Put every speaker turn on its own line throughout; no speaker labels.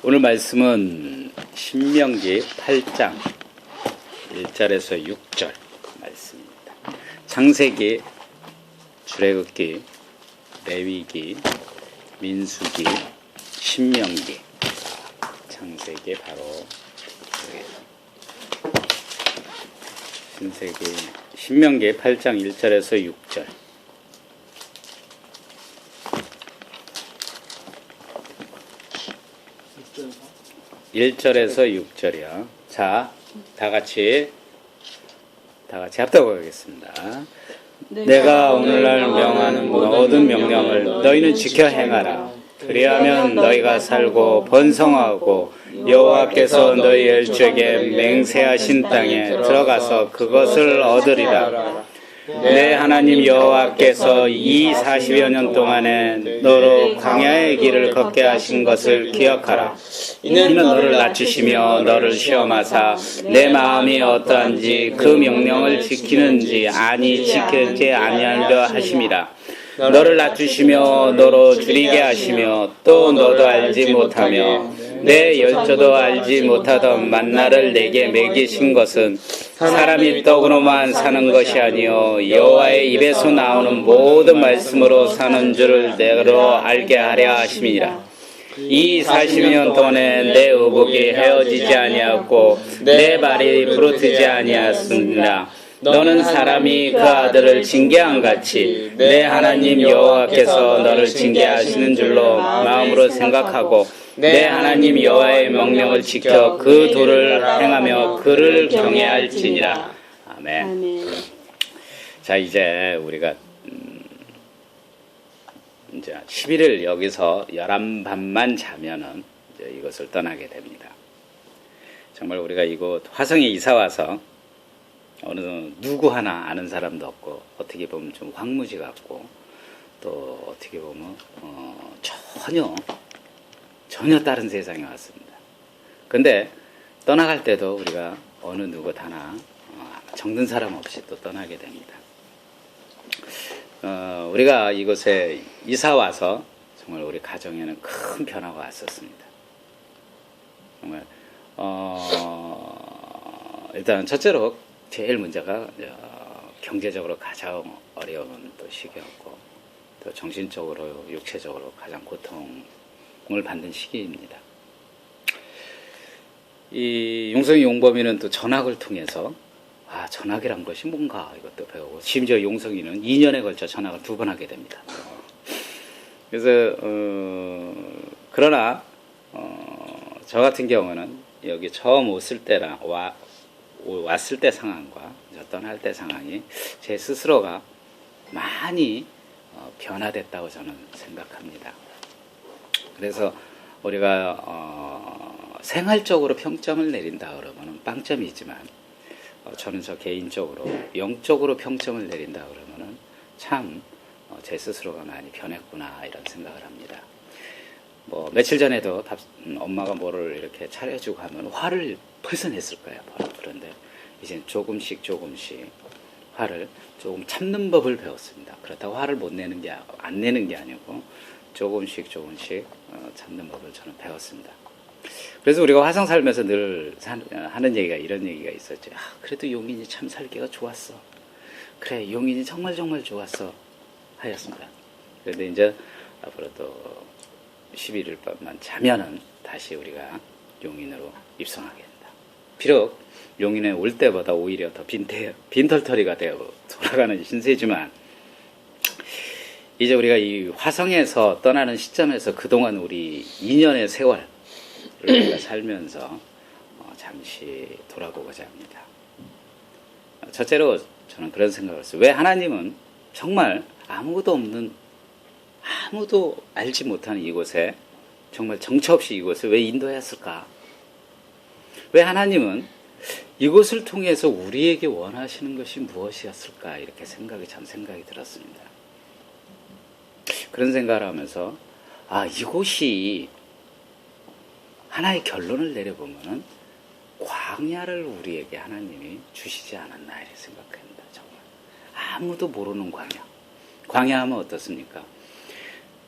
오늘 말씀은 신명기 8장 1절에서 6절 말씀입니다. 창세기, 출애굽기, 레위기, 민수기, 신명기. 창세기 바로 신명기 8장 1절에서 6절. 일절에서 6절이요. 자, 다 같이 합독하겠습니다. 내가 오늘날 명하는 모든 명령을 너희는 지켜 행하라. 그리하면 너희가 살고 번성하고 여호와께서 너희 열조에게 맹세하신 땅에 들어가서 그것을 얻으리라. 내 하나님 여호와께서 이 40여 년 동안에 너로 광야의 길을 걷게 하신 것을 기억하라. 이는 너를 낮추시며 너를 시험하사 내 마음이 어떠한지 그 명령을 지키는지 아니 지킬지 아니하려 하심이라. 너를 낮추시며 너로 줄이게 하시며 또 너도 알지 못하며 내 열조도 알지 못하던 만나를 내게 먹이신 것은 사람이 떡으로만 사는 것이 아니요 여호와의 입에서 나오는 모든 말씀으로 사는 줄을 내로 알게 하려 하심이라. 이 40년 동안에 내 의복이 헤어지지 아니하고 내 발이 부르트지 아니하였습니다. 너는 사람이 그 아들을 징계한 같이 내 하나님 여호와께서 너를 징계하시는 줄로 마음으로 생각하고 내 하나님 여호와의 명령을 지켜 그 도를 행하며 그를 경외할지니라. 아멘. 자, 이제 우리가 이제 11일 여기서 11밤만 자면은 이제 이것을 떠나게 됩니다. 정말 우리가 이곳 화성에 이사 와서 어느 누구 하나 아는 사람도 없고 어떻게 보면 좀 황무지 같고 또 어떻게 보면 전혀 다른 세상에 왔습니다. 근데 떠나갈 때도 우리가 어느 누구 하나 정든 사람 없이 또 떠나게 됩니다. 우리가 이곳에 이사 와서 정말 우리 가정에는 큰 변화가 왔었습니다. 정말 일단 첫째로 제일 문제가 경제적으로 가장 어려운 또 시기였고 또 정신적으로 육체적으로 가장 고통을 받는 시기입니다. 이 용성이 용범이는 또 전학을 통해서 전학이란 것이 뭔가 이것도 배우고 심지어 용성이는 2년에 걸쳐 전학을 2번 하게 됩니다. 그래서 그러나 저 같은 경우는 여기 처음 왔을 때 상황과 떠날 때 상황이 제 스스로가 많이 변화됐다고 저는 생각합니다. 그래서 우리가 생활적으로 평점을 내린다 그러면 빵점이 있지만 저는 저 개인적으로 영적으로 평점을 내린다 그러면은 참 제 스스로가 많이 변했구나 이런 생각을 합니다. 뭐 며칠 전에도 엄마가 뭐를 이렇게 차려주고 하면 화를 벌써 냈을 거예요. 그런데 이제 조금씩 화를 조금 참는 법을 배웠습니다. 그렇다고 화를 안 내는 게 아니고 조금씩 참는 법을 저는 배웠습니다. 그래서 우리가 화성 살면서 늘 하는 얘기가 이런 얘기가 있었죠. 그래도 용인이 참 살기가 좋았어. 그래, 용인이 정말 좋았어. 하였습니다. 그런데 이제 앞으로 또 11일 밤만 자면은 다시 우리가 용인으로 입성하게 된다. 비록 용인에 올 때보다 오히려 더 빈털터리가 되어 돌아가는 신세지만 이제 우리가 이 화성에서 떠나는 시점에서 그동안 우리 2년의 세월을 우리가 살면서 잠시 돌아보고자 합니다. 첫째로 저는 그런 생각을 했어요. 왜 하나님은 정말 아무도 알지 못하는 이곳에 정말 정처 없이 이곳을 왜 인도했을까? 왜 하나님은 이곳을 통해서 우리에게 원하시는 것이 무엇이었을까? 이렇게 생각이 들었습니다. 그런 생각을 하면서 이곳이 하나의 결론을 내려보면은 광야를 우리에게 하나님이 주시지 않았나 이렇게 생각합니다. 정말 아무도 모르는 광야하면 어떻습니까?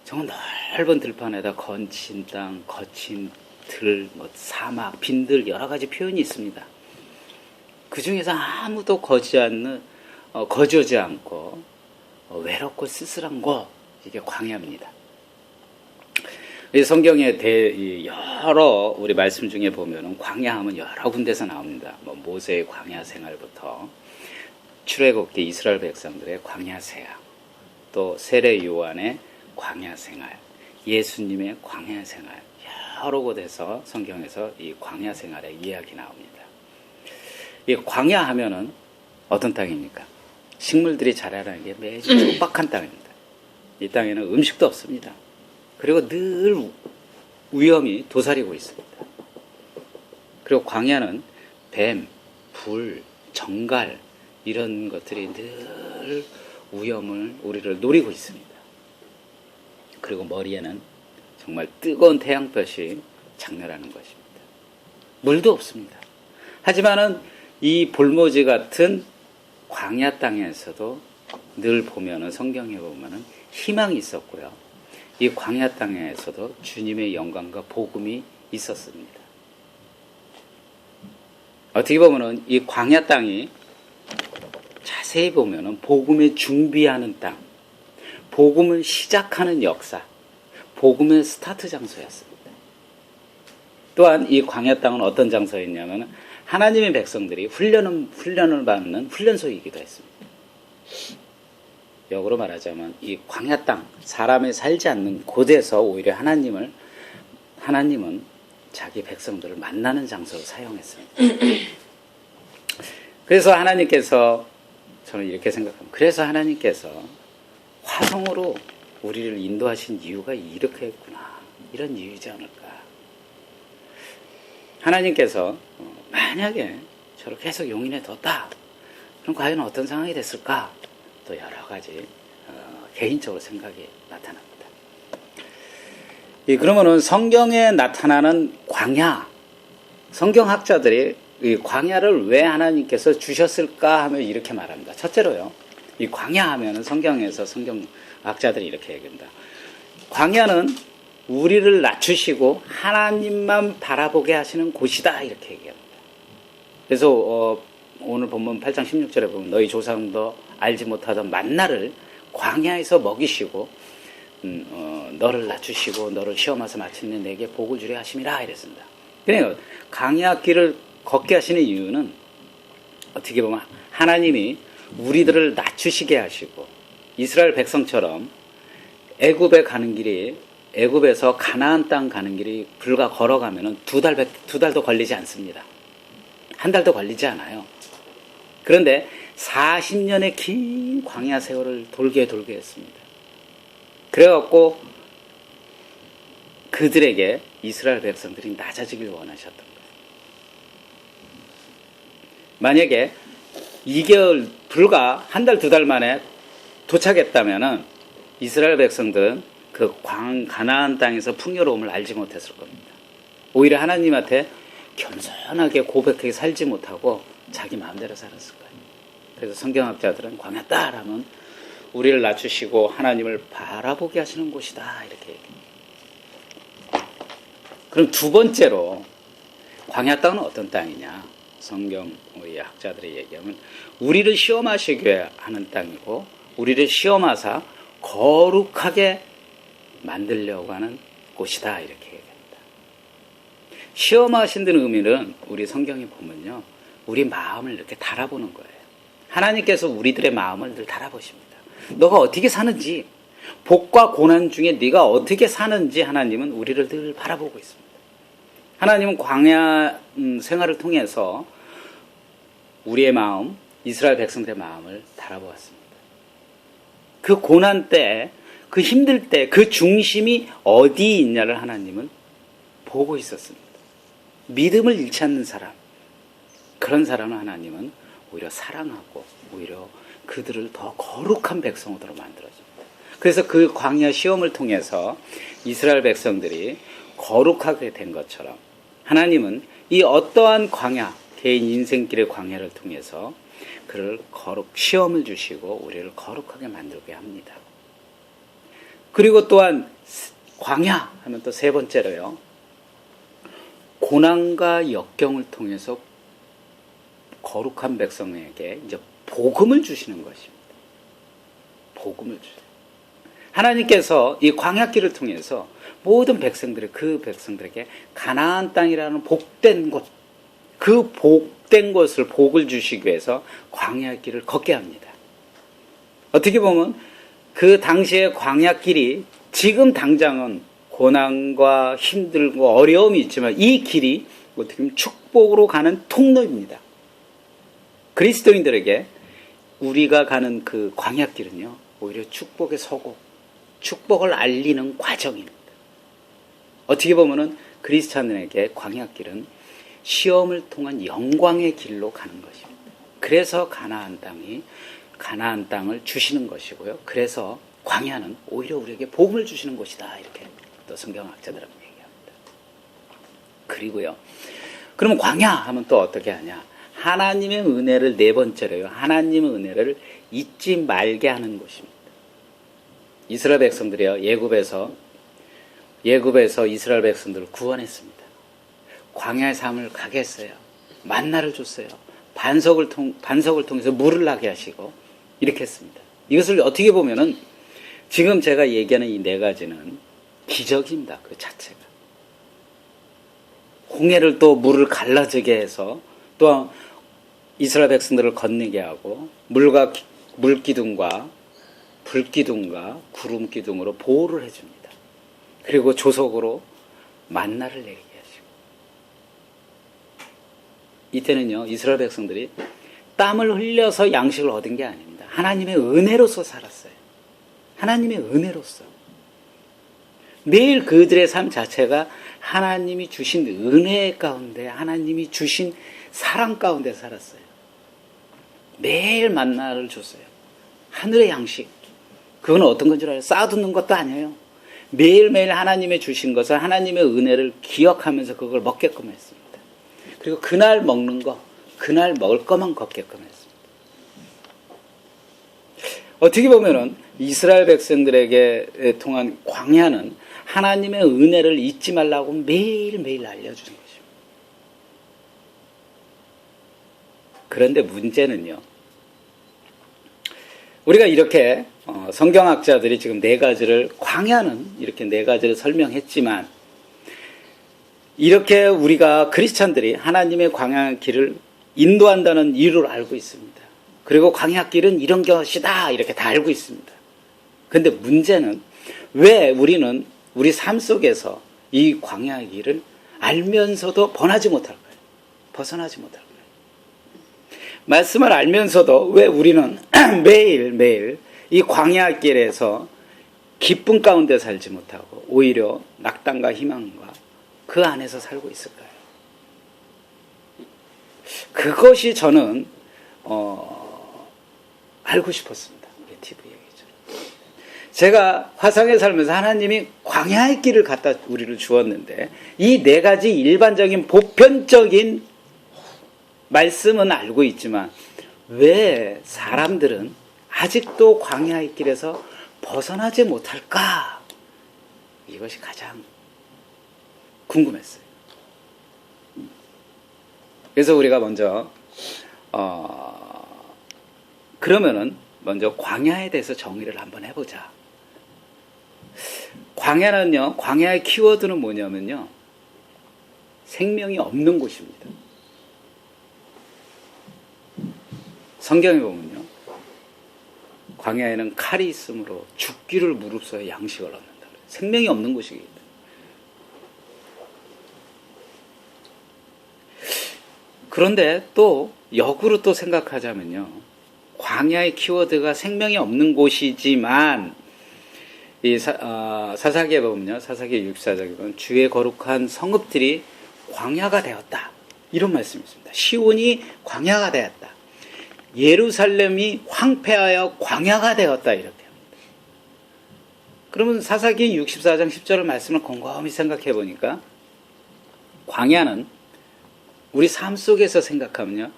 정말 넓은 들판에다 거친 땅, 거친 들, 뭐 사막, 빈들 여러 가지 표현이 있습니다. 그 중에서 아무도 거주하지 않고 외롭고 쓸쓸한 곳, 이게 광야입니다. 이 성경의 여러 우리 말씀 중에 보면은 광야하면 여러 군데서 나옵니다. 뭐 모세의 광야 생활부터 출애굽기 이스라엘 백성들의 광야 생활, 또 세례 요한의 광야 생활, 예수님의 광야 생활, 여러 곳에서 성경에서 이 광야 생활의 이야기 나옵니다. 이 광야 하면은 어떤 땅입니까? 식물들이 자라는 게 매주 촉박한 땅입니다. 이 땅에는 음식도 없습니다. 그리고 늘 위험이 도사리고 있습니다. 그리고 광야는 뱀, 불, 정갈 이런 것들이 늘 위험을 우리를 노리고 있습니다. 그리고 머리에는 정말 뜨거운 태양볕이 장렬하는 것입니다. 물도 없습니다. 하지만은 이 볼모지 같은 광야 땅에서도 늘 보면은 성경에 보면은 희망이 있었고요. 이 광야 땅에서도 주님의 영광과 복음이 있었습니다. 어떻게 보면은 이 광야 땅이 자세히 보면은 복음을 준비하는 땅, 복음을 시작하는 역사, 복음의 스타트 장소였습니다. 또한 이 광야 땅은 어떤 장소였냐면 하나님의 백성들이 훈련을 받는 훈련소이기도 했습니다. 역으로 말하자면 이 광야 땅, 사람이 살지 않는 곳에서 오히려 하나님은 자기 백성들을 만나는 장소로 사용했습니다. 그래서 하나님께서, 저는 이렇게 생각합니다. 그래서 하나님께서 화성으로 우리를 인도하신 이유가 이렇게 했구나, 이런 이유이지 않을까. 하나님께서 만약에 저를 계속 용인해 뒀다, 그럼 과연 어떤 상황이 됐을까? 또 여러 가지 개인적으로 생각이 나타납니다. 그러면은 성경에 나타나는 광야, 성경학자들이 이 광야를 왜 하나님께서 주셨을까 하면 이렇게 말합니다. 첫째로요, 이 광야 하면은 성경에서 성경학자들이 이렇게 얘기합니다. 광야는 우리를 낮추시고 하나님만 바라보게 하시는 곳이다, 이렇게 얘기합니다. 그래서 오늘 본문 8장 16절에 보면 너희 조상도 알지 못하던 만나를 광야에서 먹이시고 너를 낮추시고 너를 시험하사 마침내 내게 복을 주려 하심이라 이랬습니다. 그러니까 광야 길을 걷게 하시는 이유는 어떻게 보면 하나님이 우리들을 낮추시게 하시고 이스라엘 백성처럼 애굽에서 가나안 땅 가는 길이 불과 걸어가면은 두 달도 걸리지 않습니다. 한 달도 걸리지 않아요. 그런데 40년의 긴 광야 세월을 돌게 했습니다. 그래갖고 그들에게 이스라엘 백성들이 낮아지길 원하셨던 거예요. 만약에 2개월, 불과 한 달, 두 달 만에 도착했다면은 이스라엘 백성들은 그 가나안 땅에서 풍요로움을 알지 못했을 겁니다. 오히려 하나님한테 겸손하게 고백하게 살지 못하고 자기 마음대로 살았을 거예요. 그래서 성경학자들은 광야 땅이라면 우리를 낮추시고 하나님을 바라보게 하시는 곳이다, 이렇게 얘기합니다. 그럼 두 번째로 광야 땅은 어떤 땅이냐? 성경의 학자들이 얘기하면 우리를 시험하시게 하는 땅이고 우리를 시험하사 거룩하게 만들려고 하는 곳이다, 이렇게 얘기합니다. 시험하신다는 의미는 우리 성경에 보면요, 우리 마음을 이렇게 달아보는 거예요. 하나님께서 우리들의 마음을 늘 달아보십니다. 너가 어떻게 사는지, 복과 고난 중에 네가 어떻게 사는지 하나님은 우리를 늘 바라보고 있습니다. 하나님은 광야 생활을 통해서 우리의 마음, 이스라엘 백성들의 마음을 달아보았습니다. 그 고난 때, 그 힘들 때, 그 중심이 어디 있냐를 하나님은 보고 있었습니다. 믿음을 잃지 않는 사람, 그런 사람을 하나님은 오히려 사랑하고 오히려 그들을 더 거룩한 백성으로 만들어줍니다. 그래서 그 광야 시험을 통해서 이스라엘 백성들이 거룩하게 된 것처럼 하나님은 이 어떠한 광야, 개인 인생길의 광야를 통해서 그를 시험을 주시고 우리를 거룩하게 만들게 합니다. 그리고 또한 광야 하면 또 세 번째로요, 고난과 역경을 통해서 거룩한 백성에게 이제 복음을 주시는 것입니다. 복음을 주세요. 하나님께서 이 광야길을 통해서 모든 그 백성들에게 가나안 땅이라는 복된 곳, 그 복된 곳을 복을 주시기 위해서 광야길을 걷게 합니다. 어떻게 보면 그 당시의 광야길이 지금 당장은 고난과 힘들고 어려움이 있지만 이 길이 어떻게 보면 축복으로 가는 통로입니다. 그리스도인들에게 우리가 가는 그 광야길은요, 오히려 축복의 서고, 축복을 알리는 과정입니다. 어떻게 보면은 그리스찬에게 광야길은 시험을 통한 영광의 길로 가는 것입니다. 그래서 가나안 땅을 주시는 것이고요. 그래서 광야는 오히려 우리에게 복음을 주시는 곳이다. 이렇게 또 성경학자들은 얘기합니다. 그리고요. 그러면 광야 하면 또 어떻게 하냐? 하나님의 은혜를 네 번째로요. 하나님의 은혜를 잊지 말게 하는 곳입니다. 이스라엘 백성들이요. 예굽에서 이스라엘 백성들을 구원했습니다. 광야의 삶을 가게 했어요. 만나를 줬어요. 반석을 통해서 물을 나게 하시고 이렇게 했습니다. 이것을 어떻게 보면은 지금 제가 얘기하는 이 네 가지는 기적입니다. 그 자체가. 홍해를 또 물을 갈라지게 해서 또 이스라엘 백성들을 건너게 하고 물기둥과 불기둥과 구름기둥으로 보호를 해줍니다. 그리고 조석으로 만나를 내리게 하시고. 이때는요, 이스라엘 백성들이 땀을 흘려서 양식을 얻은 게 아닙니다. 하나님의 은혜로서 살았어요. 하나님의 은혜로서. 매일 그들의 삶 자체가 하나님이 주신 은혜 가운데, 하나님이 주신 사랑 가운데 살았어요. 매일 만나를 줬어요. 하늘의 양식. 그건 어떤 건 줄 알아요? 쌓아두는 것도 아니에요. 매일매일 하나님의 주신 것을, 하나님의 은혜를 기억하면서 그걸 먹게끔 했습니다. 그리고 그날 먹는 거, 그날 먹을 것만 걷게끔 했습니다. 어떻게 보면은 이스라엘 백성들에게 통한 광야는 하나님의 은혜를 잊지 말라고 매일매일 알려주는 것입니다. 그런데 문제는요, 우리가 이렇게 성경학자들이 지금 네 가지를, 광야는 이렇게 네 가지를 설명했지만, 이렇게 우리가 크리스찬들이 하나님의 광야길을 인도한다는 이유를 알고 있습니다. 그리고 광야길은 이런 것이다 이렇게 다 알고 있습니다. 그런데 문제는 왜 우리는 우리 삶 속에서 이 광야길을 알면서도 벗어나지 못할까요? 말씀을 알면서도 왜 우리는 매일매일 이 광야길에서 기쁨 가운데 살지 못하고 오히려 낙담과 희망과 그 안에서 살고 있을까요? 그것이 저는 알고 싶었습니다. TV 얘기죠. 제가 화상에 살면서 하나님이 광야의 길을 갖다 우리를 주었는데 이 네 가지 일반적인 보편적인 말씀은 알고 있지만 왜 사람들은 아직도 광야의 길에서 벗어나지 못할까? 이것이 가장 궁금했어요. 그래서 우리가 먼저 그러면은 먼저 광야에 대해서 정의를 한번 해보자. 광야는요, 광야의 키워드는 뭐냐면요, 생명이 없는 곳입니다. 성경에 보면요, 광야에는 칼이 있으므로 죽기를 무릅써야 양식을 얻는다. 생명이 없는 곳이기 때문에. 그런데 또 역으로 또 생각하자면요, 광야의 키워드가 생명이 없는 곳이지만 이 사사기에 보면요, 사사기 64장에 보면 주의 거룩한 성읍들이 광야가 되었다, 이런 말씀이 있습니다. 시온이 광야가 되었다, 예루살렘이 황폐하여 광야가 되었다, 이렇게 합니다. 그러면 사사기 64장 10절 말씀을 곰곰이 생각해 보니까 광야는 우리 삶 속에서 생각하면요,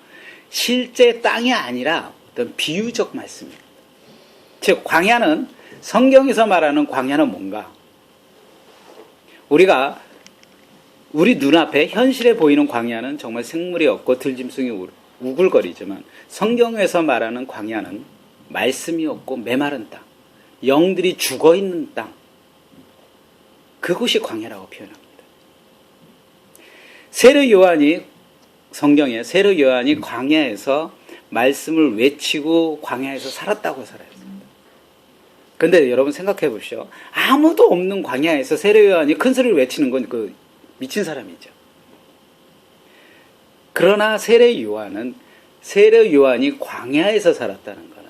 실제 땅이 아니라 어떤 비유적 말씀입니다. 즉 광야는, 성경에서 말하는 광야는 뭔가, 우리가 우리 눈앞에 현실에 보이는 광야는 정말 생물이 없고 들짐승이 우글거리지만 성경에서 말하는 광야는 말씀이 없고 메마른 땅, 영들이 죽어있는 땅, 그곳이 광야라고 표현합니다. 세례 요한이, 성경에 세례 요한이 광야에서 말씀을 외치고 광야에서 살았다고 살았습니다. 그런데 여러분 생각해 보십시오. 아무도 없는 광야에서 세례 요한이 큰 소리를 외치는 건 그 미친 사람이죠. 그러나 세례 요한이 광야에서 살았다는 것은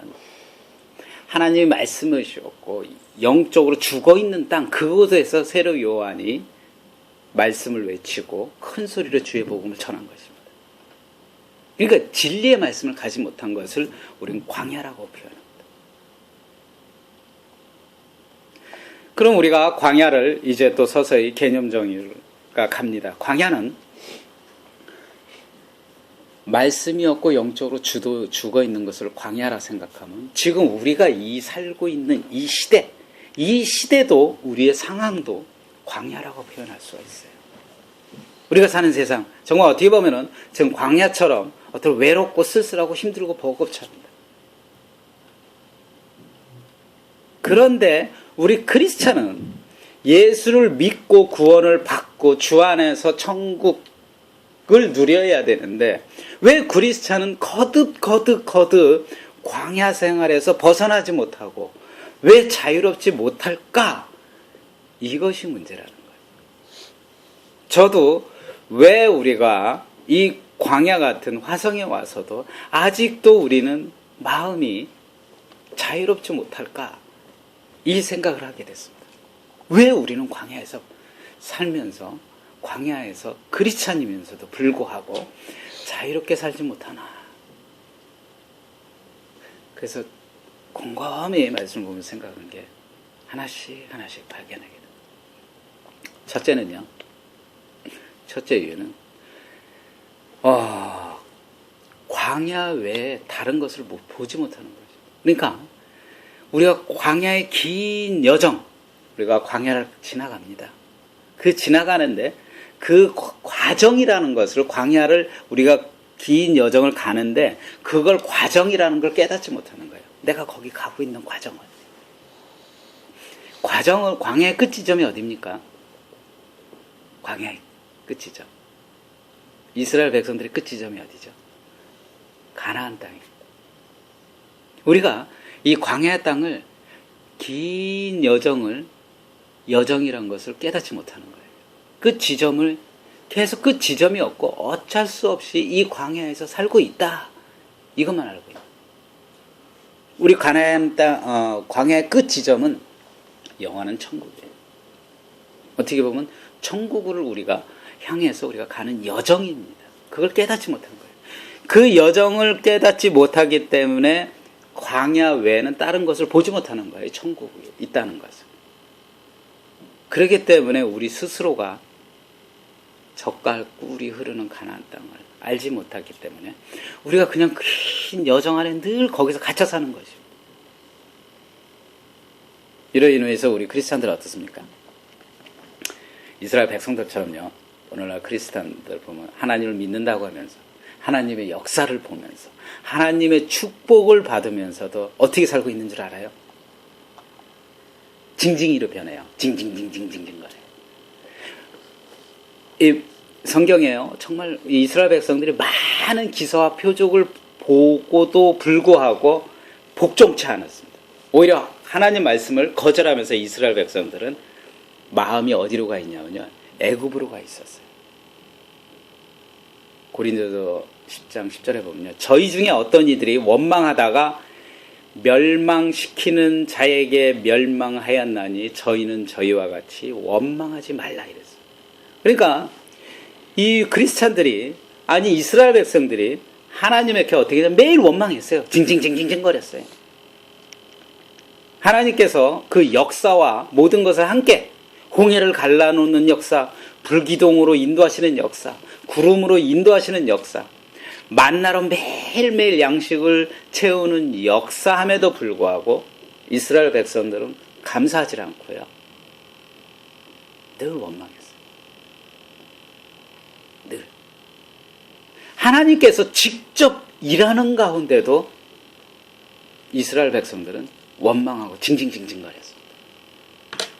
하나님의 말씀을 주었고 영적으로 죽어있는 땅, 그곳에서 세례 요한이 말씀을 외치고 큰 소리로 주의 복음을 전한 것입니다. 그러니까 진리의 말씀을 가지 못한 것을 우리는 광야라고 표현합니다. 그럼 우리가 광야를 이제 또 서서히 개념 정의가 갑니다. 광야는 말씀이 없고 영적으로 죽어 있는 것을 광야라 생각하면 지금 우리가 살고 있는 이 시대도 우리의 상황도 광야라고 표현할 수가 있어요. 우리가 사는 세상 정말 어떻게 보면은 지금 광야처럼 어떤 외롭고 쓸쓸하고 힘들고 버겁습니다. 그런데 우리 크리스찬은 예수를 믿고 구원을 받고 주 안에서 천국을 누려야 되는데 왜 크리스찬은 거듭 광야 생활에서 벗어나지 못하고 왜 자유롭지 못할까? 이것이 문제라는 거예요. 저도 왜 우리가 이 광야 같은 화성에 와서도 아직도 우리는 마음이 자유롭지 못할까? 이 생각을 하게 됐습니다. 왜 우리는 광야에서 살면서 광야에서 크리스찬이면서도 불구하고 자유롭게 살지 못하나? 그래서 곰곰이 말씀을 보면서 생각하는 게 하나씩 발견하게 됩니다. 첫째 이유는 광야 외에 다른 것을 보지 못하는 거죠. 그러니까 우리가 광야의 긴 여정, 우리가 광야를 지나갑니다. 그 지나가는데 그 과정이라는 것을, 광야를 우리가 긴 여정을 가는데 그걸 과정이라는 걸 깨닫지 못하는 거예요. 내가 거기 가고 있는 광야의 끝 지점이 어디입니까? 광야의 끝 지점. 이스라엘 백성들의 끝 지점이 어디죠? 가나안 땅입니다. 우리가 이 광야의 땅을 긴 여정이란 것을 깨닫지 못하는 거예요. 끝 지점이 없고 어쩔 수 없이 이 광야에서 살고 있다. 이것만 알고 있어요. 우리 가나안 땅, 광야의 끝 지점은 영원한 천국이에요. 어떻게 보면 천국을 우리가 향해서 우리가 가는 여정입니다. 그걸 깨닫지 못한 거예요. 그 여정을 깨닫지 못하기 때문에 광야 외에는 다른 것을 보지 못하는 거예요. 천국이 있다는 것을. 그렇기 때문에 우리 스스로가 젖갈 꿀이 흐르는 가나안 땅을 알지 못하기 때문에 우리가 그냥 긴 여정 안에 늘 거기서 갇혀 사는 것입니다. 이로 인해서 우리 크리스찬들 어떻습니까? 이스라엘 백성들처럼요. 오늘날 크리스찬들 보면 하나님을 믿는다고 하면서 하나님의 역사를 보면서 하나님의 축복을 받으면서도 어떻게 살고 있는 줄 알아요? 징징이로 변해요. 징징징징징징 거려요. 이 성경에요. 정말 이스라엘 백성들이 많은 기사와 표적을 보고도 불구하고 복종치 않았습니다. 오히려 하나님 말씀을 거절하면서 이스라엘 백성들은 마음이 어디로 가 있냐면요. 애굽으로 가 있었어요. 고린도서 10장 10절에 보면요. 저희 중에 어떤 이들이 원망하다가 멸망시키는 자에게 멸망하였나니 저희는 저희와 같이 원망하지 말라 이랬어요. 그러니까 이 크리스찬들이, 아니 이스라엘 백성들이 하나님에게 어떻게 되면 매일 원망했어요. 징징징징징 거렸어요. 하나님께서 그 역사와 모든 것을 함께 홍해를 갈라놓는 역사, 불기둥으로 인도하시는 역사, 구름으로 인도하시는 역사, 만나로 매일매일 양식을 채우는 역사함에도 불구하고 이스라엘 백성들은 감사하지 않고요. 늘 원망했어요. 늘. 하나님께서 직접 일하는 가운데도 이스라엘 백성들은 원망하고 징징징징거렸습니다.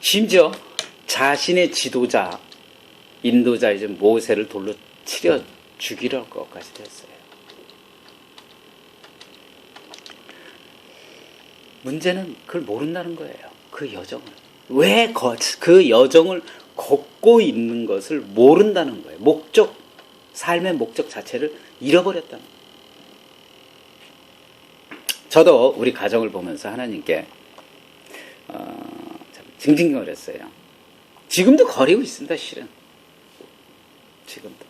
심지어 자신의 지도자, 인도자이자 모세를 돌로 치려 죽이려 할 것까지도 했어요. 문제는 그걸 모른다는 거예요. 그 여정을. 왜 그 여정을 걷고 있는 것을 모른다는 거예요. 삶의 목적 자체를 잃어버렸다는 거예요. 저도 우리 가정을 보면서 하나님께 참 징징거렸어요. 지금도 거리고 있습니다, 실은. 지금도.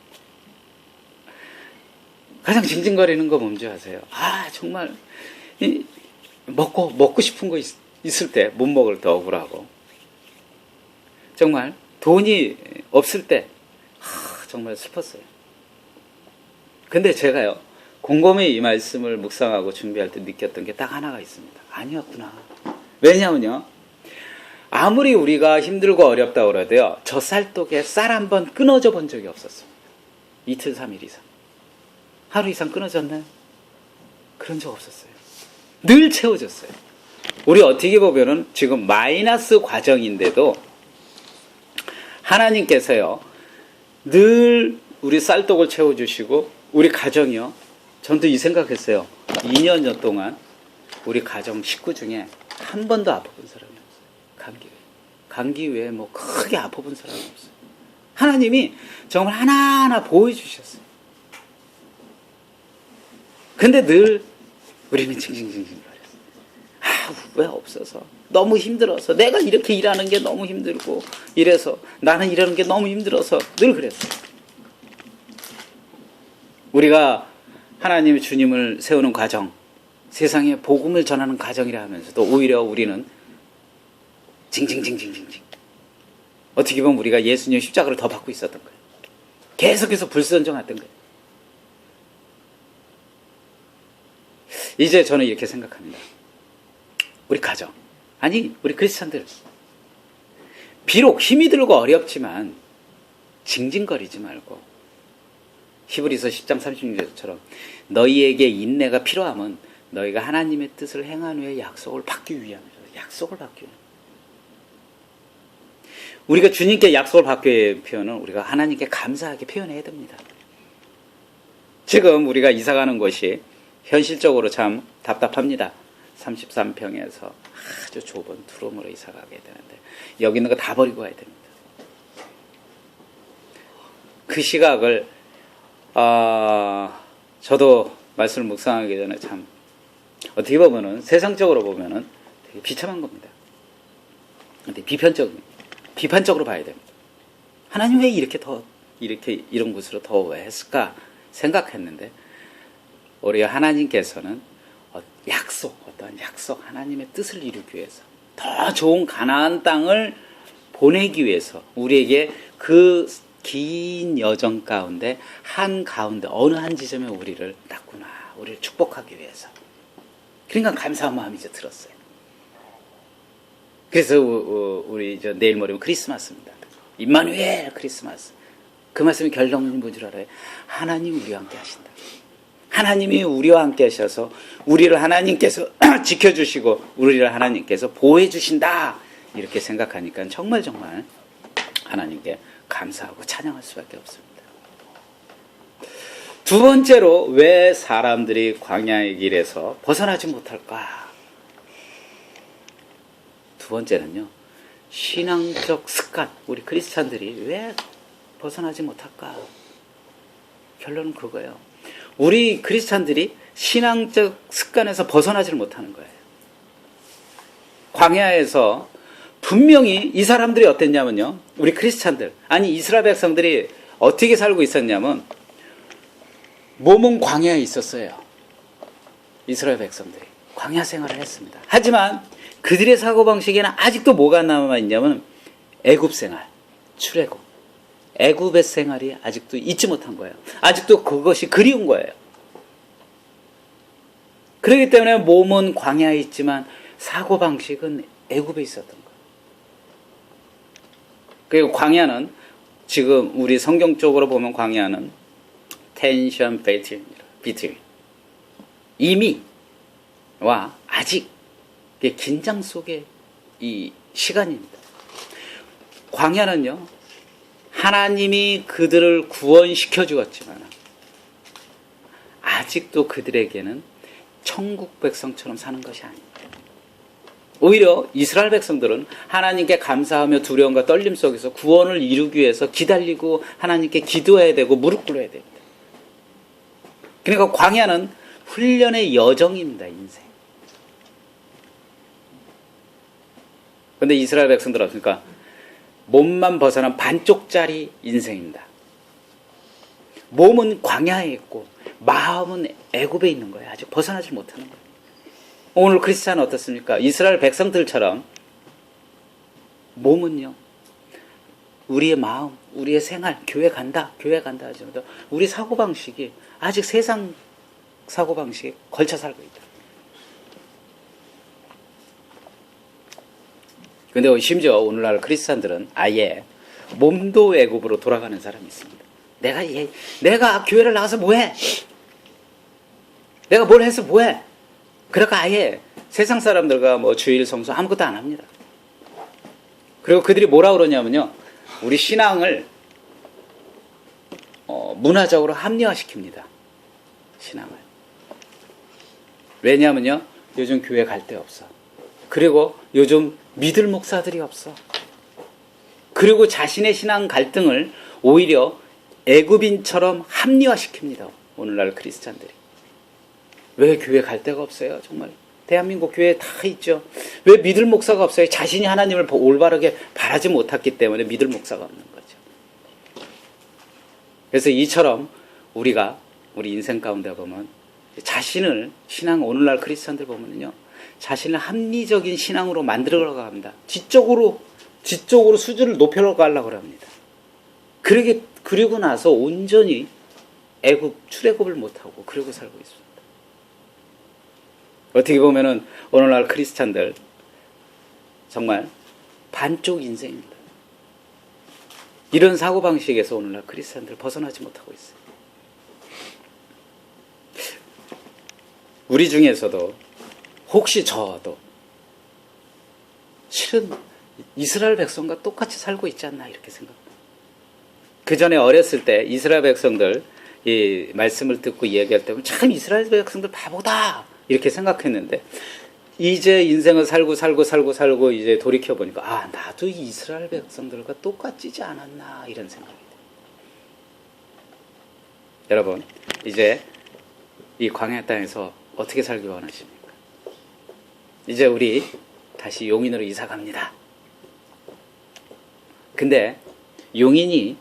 가장 징징거리는 거 뭔지 아세요? 정말 먹고 싶은 거 있을 때 못 먹을 때 억울하고, 정말 돈이 없을 때 정말 슬펐어요. 근데 제가요, 곰곰이 이 말씀을 묵상하고 준비할 때 느꼈던 게 딱 하나가 있습니다. 아니었구나. 왜냐면요, 아무리 우리가 힘들고 어렵다고 그래도요, 저 쌀독에 쌀 한 번 끊어져 본 적이 없었어요. 이틀, 3일 이상. 하루 이상 끊어졌나요? 그런 적 없었어요. 늘 채워졌어요. 우리 어떻게 보면은 지금 마이너스 과정인데도 하나님께서요, 늘 우리 쌀독을 채워주시고, 우리 가정이요, 전도 이 생각했어요. 2년 전 동안 우리 가정 식구 중에 한 번도 아파본 사람이 없어요. 감기 외에 뭐 크게 아파본 사람이 없어요. 하나님이 정말 하나하나 보호해주셨어요. 근데 늘 우리는 징징징징 왜 없어서, 너무 힘들어서, 내가 이렇게 일하는 게 너무 힘들고, 이래서 나는 일하는 게 너무 힘들어서 늘 그랬어요. 우리가 하나님의 주님을 세우는 과정, 세상에 복음을 전하는 과정이라 하면서도 오히려 우리는 징징징징징징, 어떻게 보면 우리가 예수님의 십자가를 더 받고 있었던 거예요. 계속해서 불순종했던 거예요. 이제 저는 이렇게 생각합니다. 우리 가정, 우리 크리스찬들, 비록 힘이 들고 어렵지만 징징거리지 말고, 히브리서 10장 36절처럼 너희에게 인내가 필요하면 너희가 하나님의 뜻을 행한 후에 약속을 받기 위함이죠. 약속을 받기 위함. 우리가 주님께 약속을 받기 위한 표현은 우리가 하나님께 감사하게 표현해야 됩니다. 지금 우리가 이사가는 곳이 현실적으로 참 답답합니다. 33평에서 아주 좁은 투룸으로 이사가게 되는데, 여기 있는 거 다 버리고 가야 됩니다. 그 시각을 저도 말씀을 묵상하기 전에 참 어떻게 보면은, 세상적으로 보면은 되게 비참한 겁니다. 근데 비판적으로 봐야 됩니다. 하나님 왜 이런 곳으로 더 왜 했을까 생각했는데, 우리 하나님께서는 어떠한 약속, 하나님의 뜻을 이루기 위해서, 더 좋은 가나안 땅을 보내기 위해서 우리에게 그 긴 여정 가운데 한가운데 어느 한 지점에 우리를 놨구나, 우리를 축복하기 위해서. 그러니까 감사한 마음이 이제 들었어요. 그래서 우리 내일 모레면 크리스마스입니다. 임마누엘 크리스마스. 그 말씀이 결론은 뭔지 알아요? 하나님 우리와 함께 하신다. 하나님이 우리와 함께 하셔서 우리를 하나님께서 지켜주시고 우리를 하나님께서 보호해 주신다, 이렇게 생각하니까 정말 하나님께 감사하고 찬양할 수밖에 없습니다. 두 번째로, 왜 사람들이 광야의 길에서 벗어나지 못할까? 두 번째는요, 신앙적 습관, 우리 크리스찬들이 왜 벗어나지 못할까? 결론은 그거예요. 우리 크리스찬들이 신앙적 습관에서 벗어나지를 못하는 거예요. 광야에서 분명히 이 사람들이 어땠냐면요, 우리 크리스찬들, 이스라엘 백성들이 어떻게 살고 있었냐면, 몸은 광야에 있었어요. 이스라엘 백성들이 광야 생활을 했습니다. 하지만 그들의 사고방식에는 아직도 뭐가 남아있냐면 애굽 생활, 출애굽, 애굽의 생활이 아직도 잊지 못한 거예요. 아직도 그것이 그리운 거예요. 그렇기 때문에 몸은 광야에 있지만 사고방식은 애굽에 있었던 거예요. 그리고 광야는 지금 우리 성경적으로 보면 광야는 텐션 비트윈 이미와 아직 긴장 속의 이 시간입니다. 광야는요, 하나님이 그들을 구원시켜 주었지만 아직도 그들에게는 천국 백성처럼 사는 것이 아닙니다. 오히려 이스라엘 백성들은 하나님께 감사하며 두려움과 떨림 속에서 구원을 이루기 위해서 기다리고 하나님께 기도해야 되고 무릎 꿇어야 됩니다. 그러니까 광야는 훈련의 여정입니다. 인생. 그런데 이스라엘 백성들은 그러니까 몸만 벗어난 반쪽짜리 인생입니다. 몸은 광야에 있고 마음은 애굽에 있는 거예요. 아직 벗어나지 못하는 거예요. 오늘 크리스찬은 어떻습니까? 이스라엘 백성들처럼 몸은요, 우리의 마음, 우리의 생활, 교회 간다 하지만 우리 사고방식이 아직 세상 사고방식에 걸쳐 살고 있다. 근데 심지어 오늘날 크리스찬들은 아예 몸도 애굽으로 돌아가는 사람이 있습니다. 내가 교회를 나가서 뭐해? 내가 뭘 해서 뭐해? 그러니까 아예 세상 사람들과 뭐 주일 성수 아무것도 안 합니다. 그리고 그들이 뭐라 그러냐면요, 우리 신앙을 문화적으로 합리화시킵니다. 신앙을. 왜냐하면요, 요즘 교회 갈 데 없어. 그리고 요즘 믿을 목사들이 없어. 그리고 자신의 신앙 갈등을 오히려 애굽인처럼 합리화시킵니다. 오늘날 크리스찬들이. 왜 교회 갈 데가 없어요? 정말 대한민국 교회에 다 있죠. 왜 믿을 목사가 없어요? 자신이 하나님을 올바르게 바라지 못했기 때문에 믿을 목사가 없는 거죠. 그래서 이처럼 우리가 우리 인생 가운데 보면 자신을 오늘날 크리스찬들 보면요, 자신을 합리적인 신앙으로 만들어가려고 합니다. 지적으로 수준을 높여가려고 합니다. 그리고 나서 온전히 출애굽을 못하고 그러고 살고 있습니다. 어떻게 보면은 오늘날 크리스찬들 정말 반쪽 인생입니다. 이런 사고방식에서 오늘날 크리스찬들 벗어나지 못하고 있어요. 우리 중에서도 혹시 저도 실은 이스라엘 백성과 똑같이 살고 있지 않나 이렇게 생각합니다. 그 전에 어렸을 때 이스라엘 백성들 이 말씀을 듣고 이야기할 때 참 이스라엘 백성들 바보다 이렇게 생각했는데 이제 인생을 살고 이제 돌이켜보니까 나도 이스라엘 백성들과 똑같지지 않았나 이런 생각이 돼요. 여러분, 이제 이 광야 땅에서 어떻게 살기 원하십니까? 이제 우리 다시 용인으로 이사 갑니다. 근데 용인이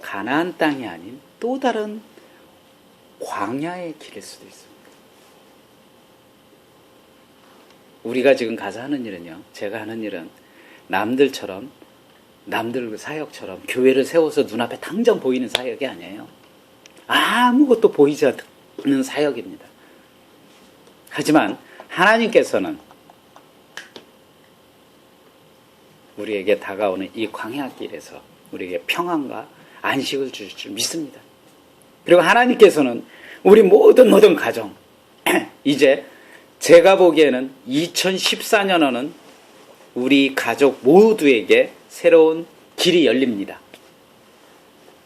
가나안 땅이 아닌 또 다른 광야의 길일 수도 있습니다. 우리가 지금 가서 하는 일은요, 제가 하는 일은 남들 사역처럼 교회를 세워서 눈앞에 당장 보이는 사역이 아니에요. 아무것도 보이지 않는 사역입니다. 하지만 하나님께서는 우리에게 다가오는 이 광야길에서 우리에게 평안과 안식을 주실 줄 믿습니다. 그리고 하나님께서는 우리 모든 가정 이제 제가 보기에는 2014년에는 우리 가족 모두에게 새로운 길이 열립니다.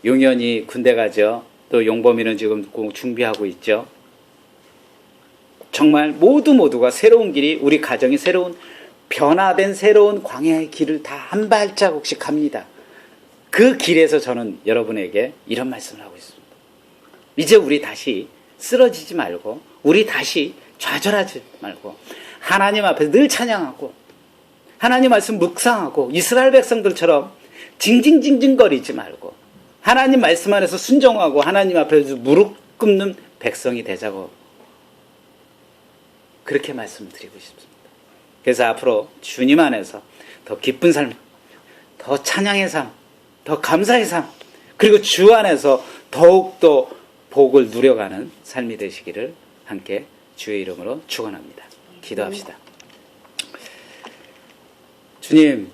용현이 군대 가죠. 또 용범이는 지금 준비하고 있죠. 정말 모두가 새로운 길이, 우리 가정이 새로운 변화된 새로운 광야의 길을 다 한 발자국씩 갑니다. 그 길에서 저는 여러분에게 이런 말씀을 하고 있습니다. 이제 우리 다시 쓰러지지 말고, 우리 다시 좌절하지 말고, 하나님 앞에서 늘 찬양하고 하나님 말씀 묵상하고 이스라엘 백성들처럼 징징징징거리지 말고 하나님 말씀 안에서 순종하고 하나님 앞에서 무릎 꿇는 백성이 되자고 그렇게 말씀드리고 싶습니다. 그래서 앞으로 주님 안에서 더 기쁜 삶, 더 찬양의 삶, 더 감사의 삶, 그리고 주 안에서 더욱더 복을 누려가는 삶이 되시기를 함께 주의 이름으로 축원합니다. 기도합시다. 주님,